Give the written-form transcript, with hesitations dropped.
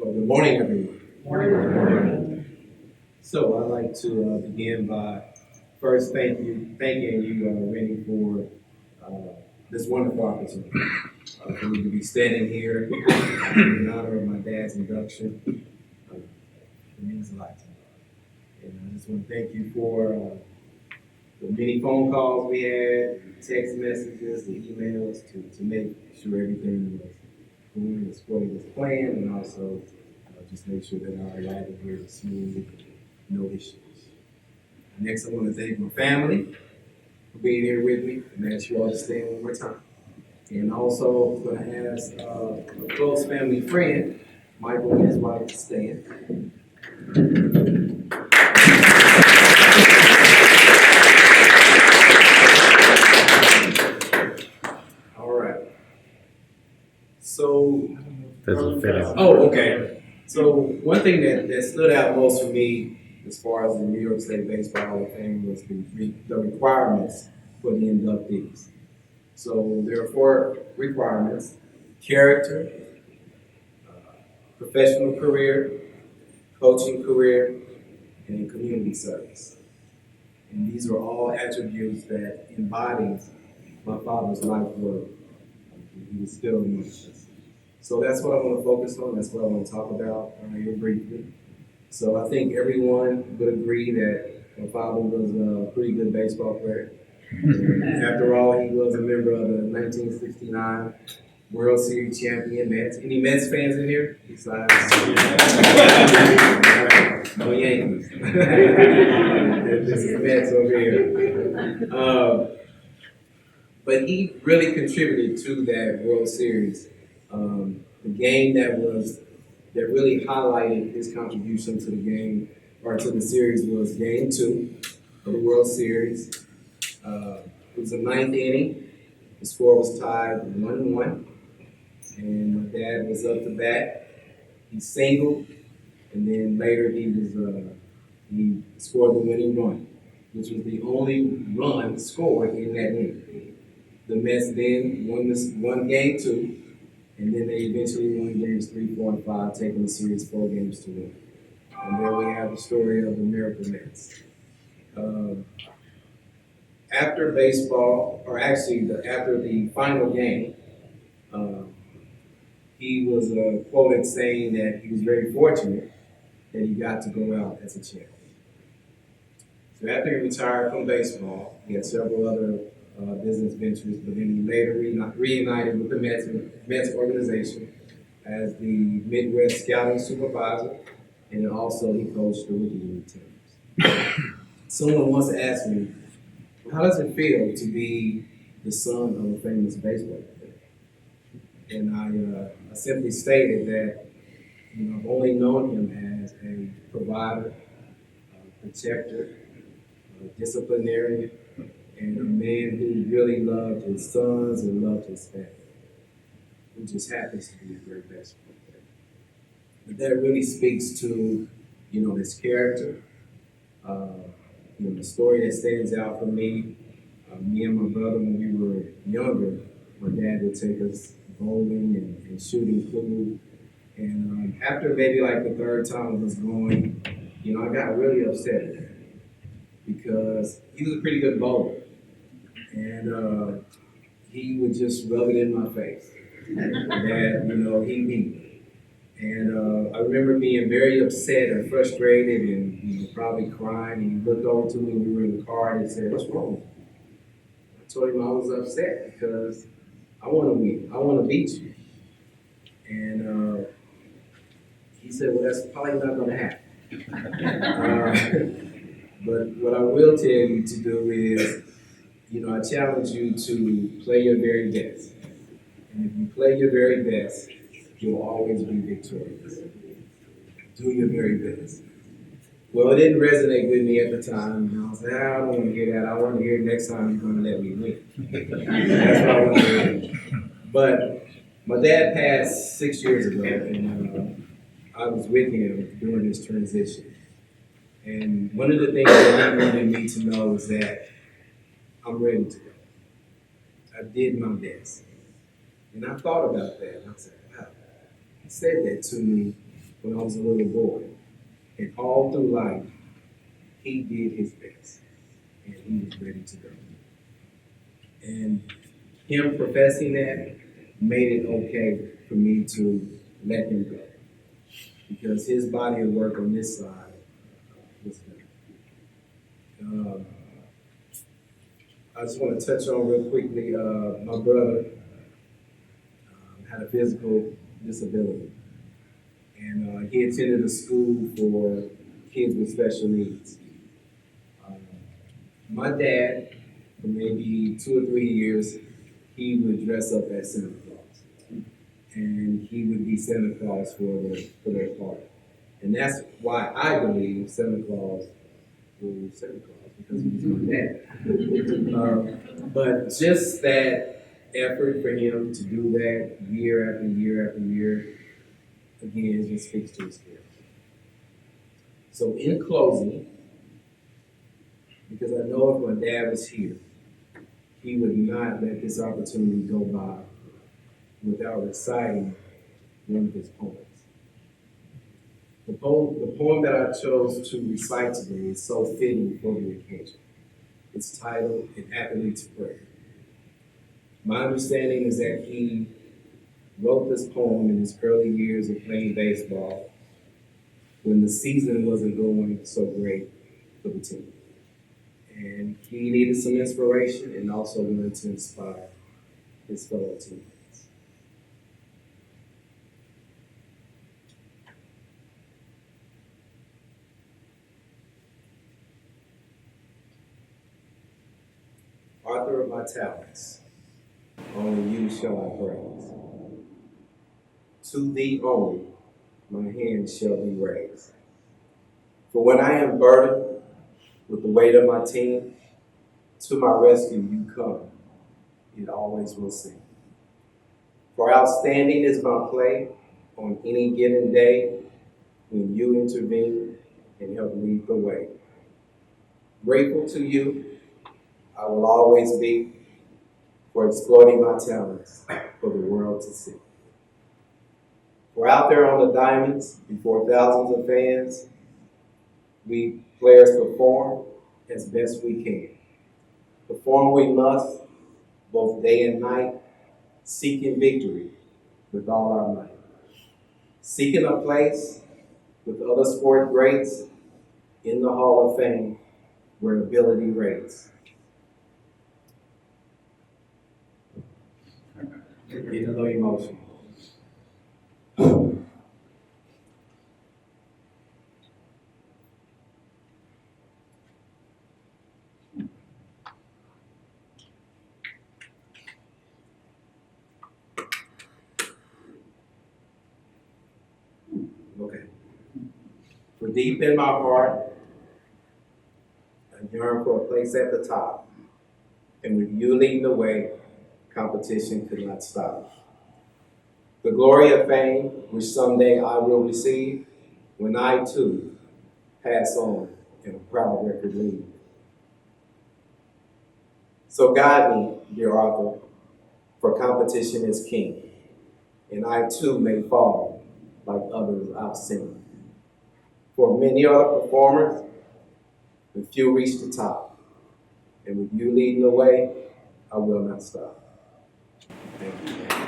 Well, good morning, everyone. Morning. So I'd like to begin by first thanking you, Rennie, for this wonderful opportunity for me to be standing here in honor of my dad's induction. It means a lot to me. And I just want to thank you for the many phone calls we had, text messages, the emails to make sure everything was going as well as planned, and also just make sure that our arrival here is smooth, no issues. Next, I want to thank my family for being here with me, and ask you all to stand one more time. And also, I'm going to ask a close family friend, Michael and his wife, to stand. All right. So, oh, okay. So one thing that stood out most for me as far as the New York State Baseball Hall of Fame was the requirements for the inductees. So there are four requirements: character, professional career, coaching career, and community service. And these are all attributes that embodies my father's life work. He was still amongst us. So that's what I want to focus on. That's what I want to talk about here briefly. So I think everyone would agree that my father was a pretty good baseball player. After all, he was a member of the 1969 World Series champion Mets. Any Mets fans in here? Besides, no Yankees. This is Mets over here. But he really contributed to that World Series. The game that really highlighted his contribution to the game or to the series was Game 2 of the World Series. It was the ninth inning. The score was tied 1-1, and my dad was up to bat. He singled, and then later he scored the winning run, which was the only run scored in that inning. The Mets then won Game 2, and then they eventually won games 3, 4, and 5, taking the series 4 games to 1. And there we have the story of the Miracle Mets. After baseball, or actually after the final game, uh, he was quoted saying that he was very fortunate that he got to go out as a champion. So after he retired from baseball, he had several other business ventures, but then he later reunited with the Mets organization as the Midwest scouting supervisor, and then also he coached the rookie league teams. Someone once asked me, how does it feel to be the son of a famous baseball player? And I simply stated that I've only known him as a provider, protector, disciplinarian, and a man who really loved his sons and loved his family, who just happens to be a great baseball player. But that really speaks to, his character. The story that stands out for me, me and my brother, when we were younger, my dad would take us bowling and shooting pool. And after maybe like the third time of us going, I got really upset with him because he was a pretty good bowler. And he would just rub it in my face that, he beat me. And I remember being very upset and frustrated and probably crying. And he looked over to me when we were in the car and he said, "What's wrong?" I told him I was upset because I want to win. I want to beat you. And he said, "Well, that's probably not going to happen." But what I will tell you to do is, I challenge you to play your very best. And if you play your very best, you'll always be victorious. Do your very best. Well, it didn't resonate with me at the time. And I was like, I don't want to hear that. I want to hear next time you're going to let me win. That's what I want to hear. But my dad passed 6 years ago, and I was with him during his transition. And one of the things that he wanted me to know is that I'm ready to go. I did my best. And I thought about that, and I said, wow, he said that to me when I was a little boy. And all through life, he did his best. And he was ready to go. And him professing that made it okay for me to let him go. Because his body of work on this side was good. I just want to touch on real quickly, my brother had a physical disability. And he attended a school for kids with special needs. Um, my dad, for maybe 2 or 3 years, he would dress up as Santa Claus. And he would be Santa Claus for their party. And that's why I believe Santa Claus was Santa Claus, because he was my dad. But just that effort for him to do that year after year after year, again, just speaks to his spirit. So in closing, because I know if my dad was here, he would not let this opportunity go by without reciting one of his poems. The poem that I chose to recite today is so fitting for the occasion. It's titled An Athlete's Prayer. My understanding is that he wrote this poem in his early years of playing baseball when the season wasn't going so great for the team. And he needed some inspiration and also wanted to inspire his fellow teammates. Author of my talents, only you shall I praise. To thee only my hand shall be raised. For when I am burdened with the weight of my team, to my rescue you come, it always will seem. For outstanding is my play on any given day when you intervene and help lead the way. Grateful to you, I will always be for exploiting my talents for the world to see. For out there on the diamonds, before thousands of fans, we players perform as best we can. Perform we must, both day and night, seeking victory with all our might. Seeking a place with other sport greats in the Hall of Fame where ability rates. Getting a little emotional. Okay. For deep in my heart, I yearn for a place at the top. And with you leading the way, competition could not stop. The glory of fame, which someday I will receive, when I too pass on in a proud record lead. So guide me, dear author, for competition is king, and I too may fall like others I've seen. For many are the performers, but few reach the top. And with you leading the way, I will not stop. Thank you.